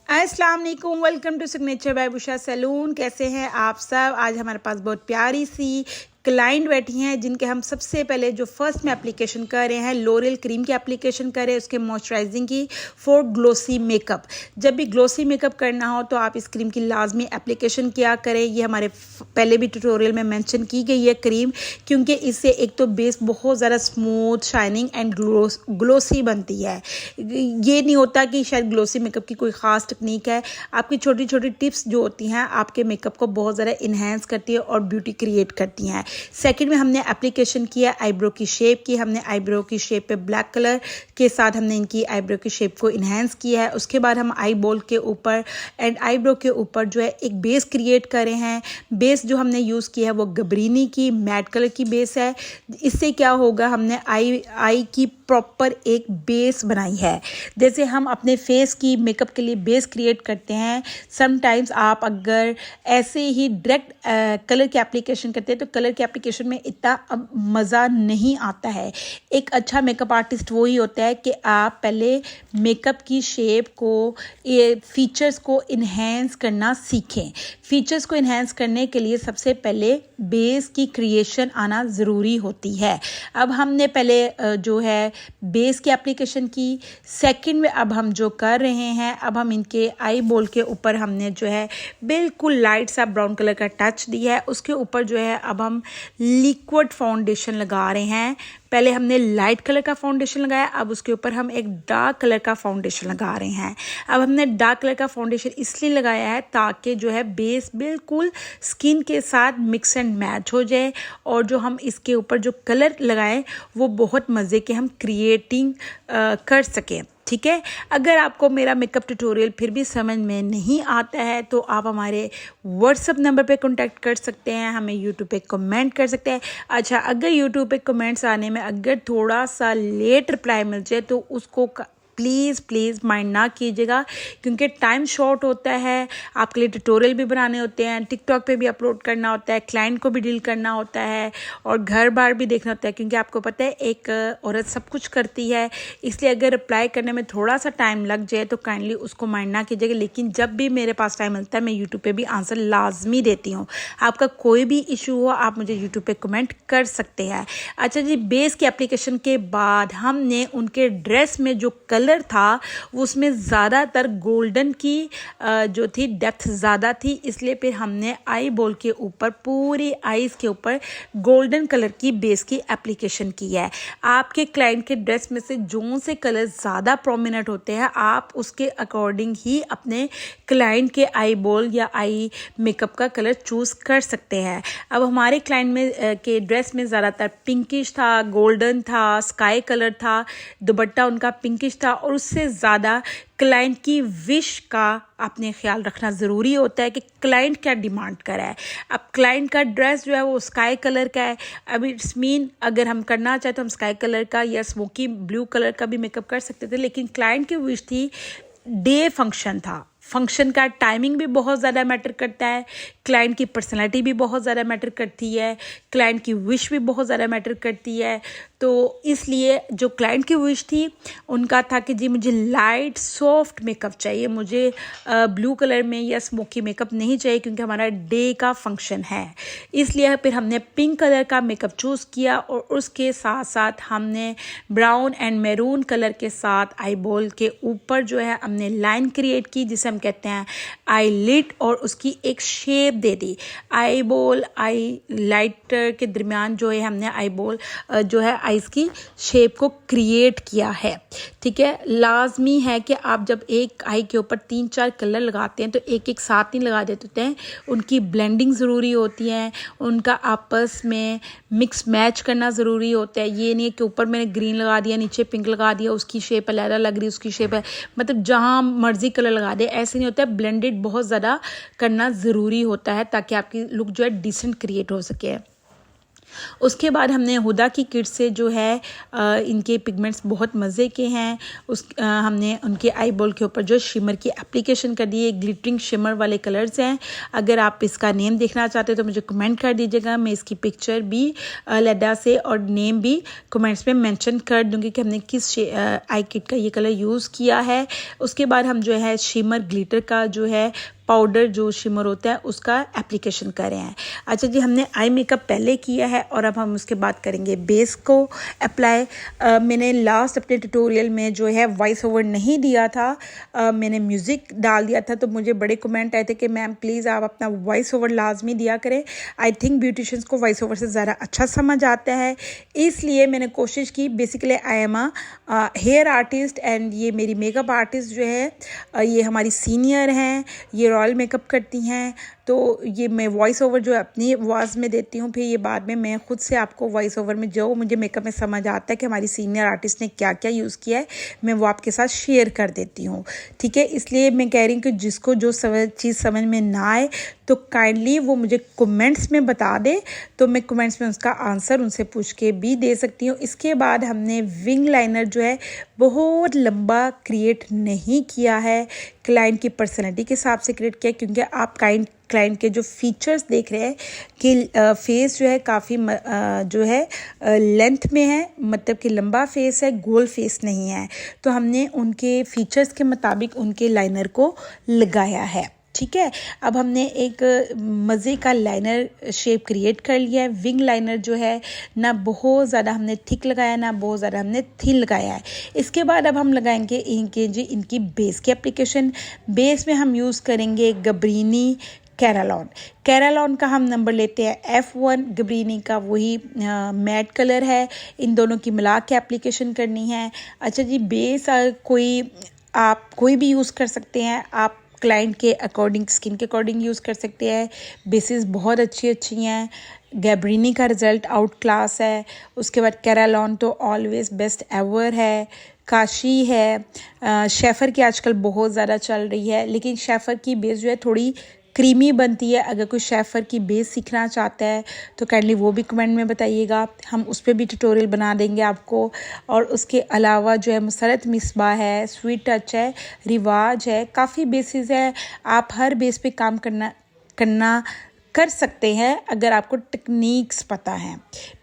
अस्सलाम वालेकुम, welcome to signature bye बुशा सैलून। कैसे हैं आप सब? आज हमारे पास बहुत प्यारी सी क्लाइंट बैठी हैं जिनके हम सबसे पहले जो फर्स्ट में एप्लीकेशन कर रहे हैं लोरियल क्रीम की एप्लीकेशन कर रहे हैं, उसके मॉइस्चराइजिंग की फॉर ग्लोसी मेकअप। जब भी ग्लोसी मेकअप करना हो तो आप इस क्रीम की लाजमी एप्लीकेशन किया करें। ये हमारे पहले भी ट्यूटोरियल में मेंशन की गई है क्रीम, क्योंकि इससे एक तो बेस बहुत ज़्यादा स्मूथ, शाइनिंग एंड ग्लोसी बनती है। ये नहीं होता कि शायद ग्लोसी मेकअप की कोई ख़ास टेक्निक है, आपकी छोटी छोटी टिप्स जो होती हैं आपके मेकअप को बहुत ज़्यादा इन्हेंस करती है और ब्यूटी क्रिएट करती हैं। सेकंड में हमने एप्लीकेशन किया आईब्रो की शेप की। हमने आईब्रो की शेप पे ब्लैक कलर के साथ हमने इनकी आईब्रो की शेप को इन्हेंस किया है। उसके बाद हम आई बॉल के ऊपर एंड आईब्रो के ऊपर जो है एक बेस क्रिएट कर रहे हैं। बेस जो हमने यूज़ किया है वो गबरीनी की मैट कलर की बेस है। इससे क्या होगा, हमने आई की प्रॉपर एक बेस बनाई है। जैसे हम अपने फेस की मेकअप के लिए बेस क्रिएट करते हैं, समटाइम्स आप अगर ऐसे ही डायरेक्ट कलर की एप्लीकेशन करते हैं तो कलर की एप्लीकेशन में इतना मज़ा नहीं आता है। एक अच्छा मेकअप आर्टिस्ट वही होता है कि आप पहले मेकअप की शेप को, ये फीचर्स को इन्हेंस करना सीखें। फीचर्स को इन्हेंस करने के लिए सबसे पहले बेस की क्रिएशन आना ज़रूरी होती है। अब हमने पहले जो है बेस की एप्लीकेशन की। सेकंड में अब हम जो कर रहे हैं, अब हम इनके आई बॉल के ऊपर हमने जो है बिल्कुल लाइट सा ब्राउन कलर का टच दिया है। उसके ऊपर जो है अब हम लिक्विड फाउंडेशन लगा रहे हैं। पहले हमने लाइट कलर का फाउंडेशन लगाया, अब उसके ऊपर हम एक डार्क कलर का फाउंडेशन लगा रहे हैं। अब हमने डार्क कलर का फाउंडेशन इसलिए लगाया है ताकि जो है बेस बिल्कुल स्किन के साथ मिक्स एंड मैच हो जाए और जो हम इसके ऊपर जो कलर लगाएं वो बहुत मज़े के हम क्रिएटिंग कर सकें। ठीक है, अगर आपको मेरा मेकअप ट्यूटोरियल फिर भी समझ में नहीं आता है तो आप हमारे व्हाट्सअप नंबर पे कांटेक्ट कर सकते हैं, हमें यूट्यूब पे कमेंट कर सकते हैं। अच्छा, अगर यूट्यूब पे कमेंट्स आने में अगर थोड़ा सा लेट रिप्लाई मिल जाए तो उसको प्लीज़ माइंड ना कीजिएगा, क्योंकि टाइम शॉर्ट होता है, आपके लिए ट्यूटोरियल भी बनाने होते हैं, टिकटॉक पे भी अपलोड करना होता है, क्लाइंट को भी डील करना होता है और घर बार भी देखना होता है, क्योंकि आपको पता है एक औरत सब कुछ करती है। इसलिए अगर रिप्लाई करने में थोड़ा सा टाइम लग जाए तो काइंडली उसको माइंड ना कीजिएगा। लेकिन जब भी मेरे पास टाइम मिलता है मैं यूट्यूब पर भी आंसर लाजमी देती हूँ। आपका कोई भी इशू हो आप मुझे यूट्यूब पर कमेंट कर सकते हैं। अच्छा जी, बेस की एप्लीकेशन के बाद हमने उनके ड्रेस में जो कलर था उसमें ज़्यादातर गोल्डन की जो थी डेप्थ ज़्यादा थी, इसलिए फिर हमने आई बॉल के ऊपर पूरी आईज़ के ऊपर गोल्डन कलर की बेस की एप्लीकेशन की है। आपके क्लाइंट के ड्रेस में से जो से कलर ज़्यादा प्रोमिनेंट होते हैं आप उसके अकॉर्डिंग ही अपने क्लाइंट के आई बॉल या आई मेकअप का कलर चूज़ कर सकते हैं। अब हमारे क्लाइंट में के ड्रेस में ज़्यादातर पिंकिश था, गोल्डन था, स्काई कलर था, दुपट्टा उनका पिंकिश था और उससे ज़्यादा क्लाइंट की विश का आपने ख्याल रखना ज़रूरी होता है कि क्लाइंट क्या डिमांड कर रहा है। अब क्लाइंट का ड्रेस जो है वो स्काई कलर का है, अब इट्स मीन अगर हम करना चाहे तो हम स्काई कलर का या स्मोकी ब्लू कलर का भी मेकअप कर सकते थे, लेकिन क्लाइंट की विश थी, डे फंक्शन था, फंक्शन का टाइमिंग भी बहुत ज़्यादा मैटर करता है, क्लाइंट की पर्सनैलिटी भी बहुत ज़्यादा मैटर करती है, क्लाइंट की विश भी बहुत ज़्यादा मैटर करती है। तो इसलिए जो क्लाइंट की विश थी उनका था कि जी मुझे लाइट सॉफ्ट मेकअप चाहिए, मुझे ब्लू कलर में या स्मोकी मेकअप नहीं चाहिए क्योंकि हमारा डे का फंक्शन है। इसलिए फिर हमने पिंक कलर का मेकअप चूज़ किया और उसके साथ साथ हमने ब्राउन एंड मैरून कलर के साथ आई बॉल के ऊपर जो है हमने लाइन क्रिएट की, जिसे हम कहते हैं आई लिड, और उसकी एक शेप दे दी। आई बॉल आई लाइटर के दरमियान जो है हमने आई बॉल जो है आइज़ की शेप को क्रिएट किया है। ठीक है, लाजमी है कि आप जब एक आई के ऊपर 3-4 कलर लगाते हैं तो एक एक साथ नहीं लगा देते हैं, उनकी ब्लेंडिंग ज़रूरी होती है, उनका आपस में मिक्स मैच करना ज़रूरी होता है। ये नहीं है कि ऊपर मैंने ग्रीन लगा दिया नीचे पिंक लगा दिया, उसकी शेप अलग लग रही, उसकी शेप है, मतलब जहाँ मर्जी कलर लगा दे, ऐसे नहीं होता है। ब्लेंडेड बहुत ज़्यादा करना ज़रूरी होता है ताकि आपकी लुक जो है डिसेंट क्रिएट हो सके। उसके बाद हमने हुदा की किट से जो है इनके पिगमेंट्स बहुत मज़े के हैं। हमने उनके आई बॉल के ऊपर जो शिमर की एप्लीकेशन कर दी है। ग्लिटरिंग शिमर वाले कलर्स हैं। अगर आप इसका नेम देखना चाहते हो तो मुझे कमेंट कर दीजिएगा, मैं इसकी पिक्चर भी लड्डा से और नेम भी कमेंट्स में मेंशन कर दूंगी कि हमने किस आई किट का ये कलर यूज़ किया है। उसके बाद हम जो है शिमर ग्लिटर का जो है पाउडर जो शिमर होता है उसका एप्लीकेशन कर रहे हैं। अच्छा जी, हमने आई मेकअप पहले किया है और अब हम उसके बाद करेंगे बेस को अप्लाई। मैंने लास्ट अपने ट्यूटोरियल में जो है वॉइस ओवर नहीं दिया था, मैंने म्यूज़िक डाल दिया था, तो मुझे बड़े कमेंट आए थे कि मैम प्लीज़ आप अपना वॉइस ओवर लाजमी दिया करें। आई थिंक ब्यूटिशियंस को वॉइस ओवर से ज़्यादा अच्छा समझ आता है, इसलिए मैंने कोशिश की। Basically I am a hair artist and ये मेरी मेकअप आर्टिस्ट जो है ये हमारी सीनियर हैं, ये रॉयल मेकअप करती हैं। तो ये मैं वॉइस ओवर जो अपनी आवाज़ में देती हूँ, फिर ये बाद में मैं खुद से आपको वॉइस ओवर में जो मुझे मेकअप में समझ आता है कि हमारी सीनियर आर्टिस्ट ने क्या क्या यूज़ किया है, मैं वो आपके साथ शेयर कर देती हूँ। ठीक है, इसलिए मैं कह रही हूँ कि जिसको जो चीज़ समझ में ना आए तो काइंडली वो मुझे कमेंट्स में बता दे, तो मैं कमेंट्स में उसका आंसर उनसे पूछ के भी दे सकती हूँ। इसके बाद हमने विंग लाइनर जो है बहुत लंबा क्रिएट नहीं किया है, क्लाइंट की पर्सनैलिटी के हिसाब से क्रिएट किया, क्योंकि आप क्लाइंट के जो फीचर्स देख रहे हैं कि फेस जो है काफ़ी जो है लेंथ में है, मतलब कि लंबा फेस है, गोल फेस नहीं है। तो हमने उनके फीचर्स के मुताबिक उनके लाइनर को लगाया है। ठीक है, अब हमने एक मज़े का लाइनर शेप क्रिएट कर लिया है। विंग लाइनर जो है ना बहुत ज़्यादा हमने थिक लगाया, ना बहुत ज़्यादा हमने थिन लगाया है। इसके बाद अब हम लगाएंगे इनकी बेस की एप्लीकेशन। बेस में हम यूज़ करेंगे गब्रीनी कैरालॉन का हम नंबर लेते हैं F1। गब्रीनी का वही मैट कलर है, इन दोनों की मिला के एप्लीकेशन करनी है। अच्छा जी, बेस आप कोई भी यूज़ कर सकते हैं, आप क्लाइंट के अकॉर्डिंग, स्किन के अकॉर्डिंग यूज़ कर सकते हैं। बेसिस बहुत अच्छी हैं। गैब्रीनी का रिज़ल्ट आउट क्लास है। उसके बाद कैरालॉन तो ऑलवेज़ बेस्ट एवर है। काशी है, शेफर की आजकल बहुत ज़्यादा चल रही है, लेकिन शेफर की बेस जो है थोड़ी क्रीमी बनती है। अगर कोई शेफर की बेस सीखना चाहता है तो काइंडली वो भी कमेंट में बताइएगा, हम उस पर भी ट्यूटोरियल बना देंगे आपको। और उसके अलावा जो है मसरत मिसबा है, स्वीट टच है, रिवाज है, काफ़ी बेसिस है। आप हर बेस पे काम करना कर सकते हैं अगर आपको टेक्निक्स पता है।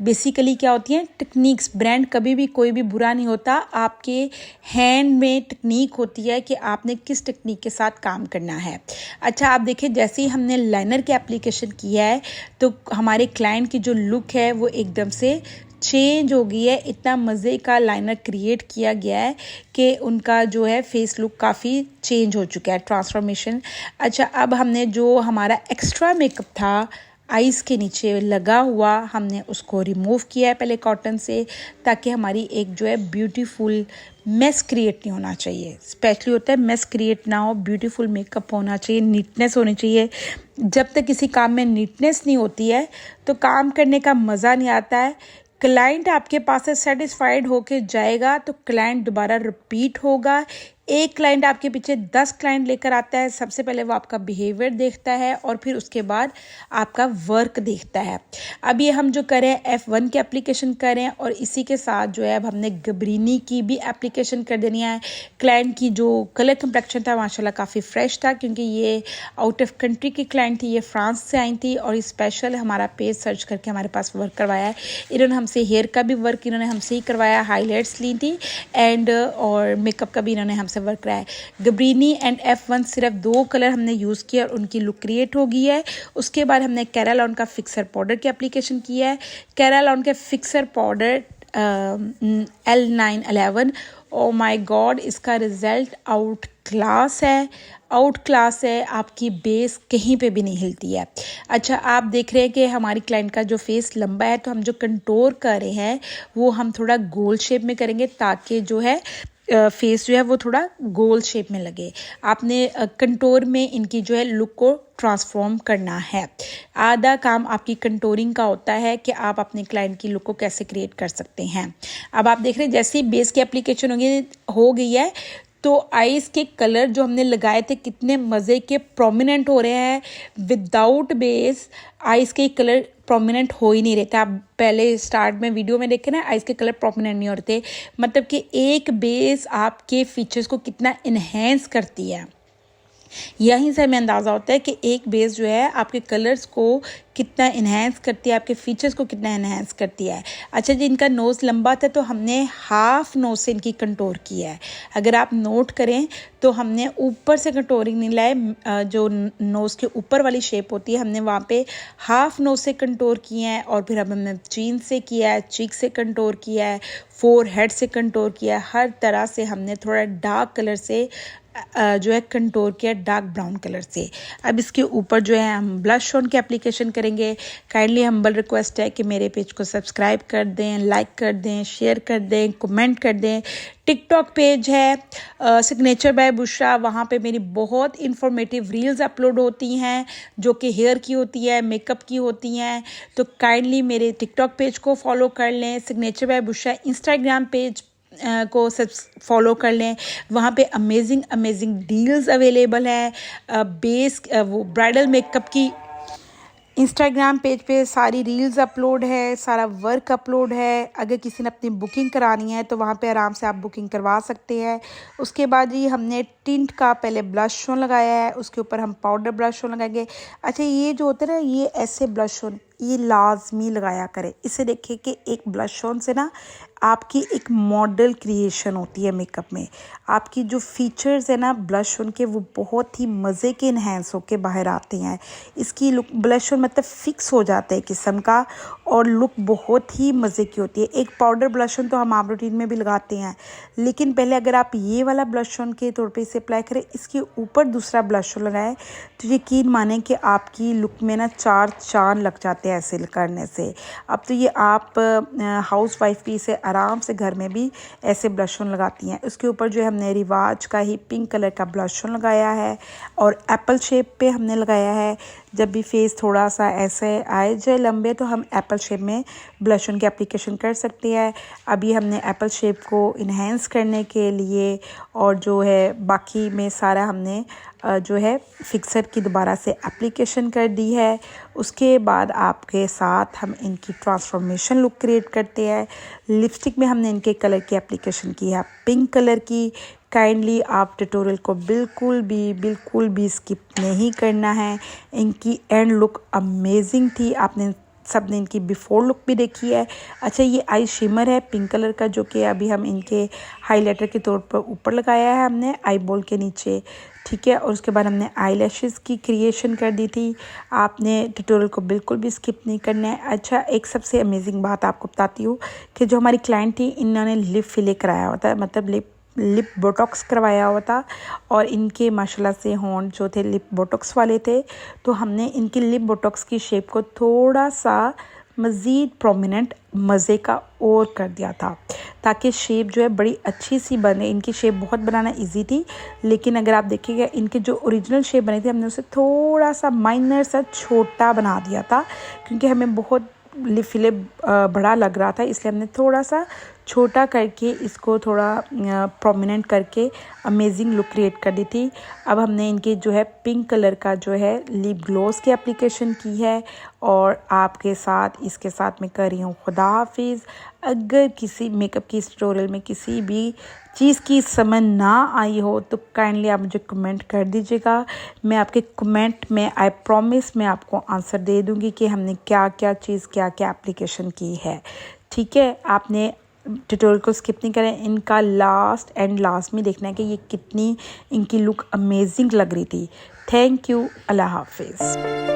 बेसिकली क्या होती हैं टेक्निक्स, ब्रांड कभी भी कोई भी बुरा नहीं होता, आपके हैंड में टेक्निक होती है कि आपने किस टेक्निक के साथ काम करना है। अच्छा, आप देखिए जैसे ही हमने लाइनर की एप्लीकेशन किया है तो हमारे क्लाइंट की जो लुक है वो एकदम से चेंज हो गई है। इतना मज़े का लाइनर क्रिएट किया गया है कि उनका जो है फेस लुक काफ़ी चेंज हो चुका है, ट्रांसफॉर्मेशन। अच्छा, अब हमने जो हमारा एक्स्ट्रा मेकअप था आइज़ के नीचे लगा हुआ, हमने उसको रिमूव किया है पहले कॉटन से, ताकि हमारी एक जो है ब्यूटीफुल मेस क्रिएट नहीं होना चाहिए। स्पेशली होता है मेस क्रिएट ना हो, ब्यूटीफुल मेकअप होना चाहिए, नीटनेस होनी चाहिए। जब तक किसी काम में नीटनेस नहीं होती है तो काम करने का मज़ा नहीं आता है। क्लाइंट आपके पास से सेटिस्फाइड होके जाएगा तो क्लाइंट दोबारा रिपीट होगा। एक क्लाइंट आपके पीछे 10 क्लाइंट लेकर आता है, सबसे पहले वो आपका बिहेवियर देखता है और फिर उसके बाद आपका वर्क देखता है। अब ये हम जो करें F1 की एप्लीकेशन करें और इसी के साथ जो है अब हमने गब्रीनी की भी एप्लीकेशन कर देनी है। क्लाइंट की जो कलर कम्प्लेक्शन था माशाल्लाह काफ़ी फ्रेश था, क्योंकि ये आउट ऑफ कंट्री की क्लाइंट थी, ये फ्रांस से आई थी और स्पेशल हमारा पेज सर्च करके हमारे पास वर्क करवाया है। इन्होंने हमसे हेयर का भी वर्क इन्होंने हमसे ही करवाया, हाईलाइट्स ली थी एंड और मेकअप का भी इन्होंने हमसे वर्क रहा है। गब्रीनी एंड F1 सिर्फ 2 कलर हमने यूज़ किया और उनकी लुक क्रिएट हो गई है। उसके बाद हमने कैरालॉन का फिक्सर पाउडर की एप्लीकेशन किया है। कैरालॉन के fixer powder L911, oh my God, इसका रिज़ल्ट आउट क्लास है। आपकी बेस कहीं पे भी नहीं हिलती है। अच्छा, आप देख रहे हैं कि हमारी क्लाइंट का जो फेस लंबा है, तो हम जो कंटोर कर रहे हैं वो हम थोड़ा गोल शेप में करेंगे ताकि जो है फेस जो है वो थोड़ा गोल शेप में लगे। आपने कंटोर में इनकी जो है लुक को ट्रांसफॉर्म करना है। आधा काम आपकी कंटोरिंग का होता है कि आप अपने क्लाइंट की लुक को कैसे क्रिएट कर सकते हैं। अब आप देख रहे हैं जैसे ही बेस की एप्लीकेशन हो गई है तो आइज़ के कलर जो हमने लगाए थे कितने मज़े के प्रोमिनेंट हो रहे हैं। विदाउट बेस आइज़ के कलर प्रोमिनेंट हो ही नहीं रहते। आप पहले स्टार्ट में वीडियो में देखे ना, आइज़ के कलर प्रोमिनेंट नहीं होते। मतलब कि एक बेस आपके फीचर्स को कितना इन्हेंस करती है, यहीं से हमें अंदाज़ा होता है कि एक बेस जो है आपके कलर्स को कितना इन्हेंस करती है, आपके फीचर्स को कितना इन्हेंस करती है। अच्छा जी, इनका नोज़ लंबा था तो हमने हाफ नोज़ से इनकी कंटूर किया है। अगर आप नोट करें तो हमने ऊपर से कंटूरिंग नहीं लाए, जो नोज़ के ऊपर वाली शेप होती है हमने वहाँ पे हाफ नोज़ से कंटूर किए हैं। और फिर अब हमने चीन से किया है, चीक से कंटूर किया है, फोर हेड से कंटूर किया है। हर तरह से हमने थोड़ा डार्क कलर से जो है कंटूर किया, डार्क ब्राउन कलर से। अब इसके ऊपर जो है हम ब्लश ऑन की एप्लीकेशन करेंगे। काइंडली हम्बल रिक्वेस्ट है कि मेरे पेज को सब्सक्राइब कर दें, लाइक कर दें, शेयर कर दें, कमेंट कर दें। टिकटॉक पेज है सिग्नेचर बाय बुशरा, वहाँ पे मेरी बहुत इन्फॉर्मेटिव रील्स अपलोड होती हैं जो कि हेयर की होती है, मेकअप की होती हैं। तो काइंडली मेरे टिकटॉक पेज को फॉलो कर लें। Signature bye Bushra Instagram page को फॉलो कर लें, वहाँ पे अमेजिंग डील्स अवेलेबल है। बेस वो ब्राइडल मेकअप की इंस्टाग्राम पेज पे सारी रील्स अपलोड है, सारा वर्क अपलोड है। अगर किसी ने अपनी बुकिंग करानी है तो वहाँ पे आराम से आप बुकिंग करवा सकते हैं। उसके बाद ही हमने टिंट का पहले ब्लश ऑन लगाया है, उसके ऊपर हम पाउडर ब्लश ऑन लगाएंगे। अच्छा, ये जो होता है ना, ये ऐसे ब्लश ऑन ये लाजमी लगाया करें। इसे देखिए कि एक ब्लश ऑन से ना आपकी एक मॉडल क्रिएशन होती है मेकअप में। आपकी जो फीचर्स है ना ब्लश ऑन के, वो बहुत ही मज़े के इन्हेंस होके बाहर आते हैं। इसकी लुक ब्लश ऑन मतलब फिक्स हो जाता है किस्म का, और लुक बहुत ही मज़े की होती है। एक पाउडर ब्लश ऑन तो हम आप रूटीन में भी लगाते हैं, लेकिन पहले अगर आप ये वाला ब्लश ऑन के तौर पे इसे अप्लाई करें, इसके ऊपर दूसरा ब्लश ऑन लगाएं, तो यकीन माने कि आपकी लुक में ना 4 चांद लग जाते हैं ऐसे करने से। अब तो ये आप हाउस वाइफ भी इसे आराम से घर में भी ऐसे ब्लश ऑन लगाती हैं। उसके ऊपर जो है हमने रिवाज का ही पिंक कलर का ब्लश ऑन लगाया है और एप्पल शेप पे हमने लगाया है। जब भी फेस थोड़ा सा ऐसे आए जाए लंबे, तो हम एप्पल शेप में ब्लश ऑन की एप्लीकेशन कर सकते हैं। अभी हमने एप्पल शेप को इन्हेंस करने के लिए और जो है बाकी में सारा हमने जो है फिक्सर की दोबारा से एप्लीकेशन कर दी है। उसके बाद आपके साथ हम इनकी ट्रांसफॉर्मेशन लुक क्रिएट करते हैं। लिपस्टिक में हमने इनके कलर की एप्लीकेशन की है, पिंक कलर की। काइंडली आप ट्यूटोरियल को बिल्कुल भी स्किप नहीं करना है। इनकी एंड लुक अमेजिंग थी, आपने सबने इनकी बिफोर लुक भी देखी है। अच्छा, ये आई शिमर है पिंक कलर का, जो कि अभी हम इनके हाइलाइटर के तौर पर ऊपर लगाया है हमने आई बॉल के नीचे, ठीक है। और उसके बाद हमने आई लैशेज़ की क्रिएशन कर दी थी। आपने ट्यूटोरियल को बिल्कुल भी स्किप नहीं करना है। अच्छा, एक सबसे अमेजिंग बात आपको बताती हूँ कि जो हमारी क्लाइंट थी, इन्होंने लिप फिले कराया होता है, मतलब लिप बोटॉक्स करवाया हुआ था, और इनके माशाल्लाह से होंठ जो थे लिप बोटॉक्स वाले थे। तो हमने इनकी लिप बोटॉक्स की शेप को थोड़ा सा मज़ीद प्रोमिनेंट मज़े का और कर दिया था, ताकि शेप जो है बड़ी अच्छी सी बने। इनकी शेप बहुत बनाना इजी थी, लेकिन अगर आप देखिएगा इनके जो ओरिजिनल शेप बने थे, हमने उसे थोड़ा सा माइनर सा छोटा बना दिया था, क्योंकि हमें बहुत लिप फिले बड़ा लग रहा था, इसलिए हमने थोड़ा सा छोटा करके इसको थोड़ा प्रोमिनेंट करके अमेजिंग लुक क्रिएट कर दी थी। अब हमने इनके जो है पिंक कलर का जो है लिप ग्लोस की एप्लीकेशन की है, और आपके साथ इसके साथ मैं कर रही हूँ खुदा हाफिज़। अगर किसी मेकअप की ट्यूटोरियल में किसी भी चीज़ की समझ ना आई हो तो काइंडली आप मुझे कमेंट कर दीजिएगा। मैं आपके कमेंट में आई प्रॉमिस मैं आपको आंसर दे दूँगी कि हमने क्या क्या चीज़ क्या क्या एप्लीकेशन की है, ठीक है। आपने ट्यूटोरियल को स्किप नहीं करें, इनका लास्ट में देखना है कि ये कितनी इनकी लुक अमेजिंग लग रही थी। थैंक यू, अल्लाह हाफिज़।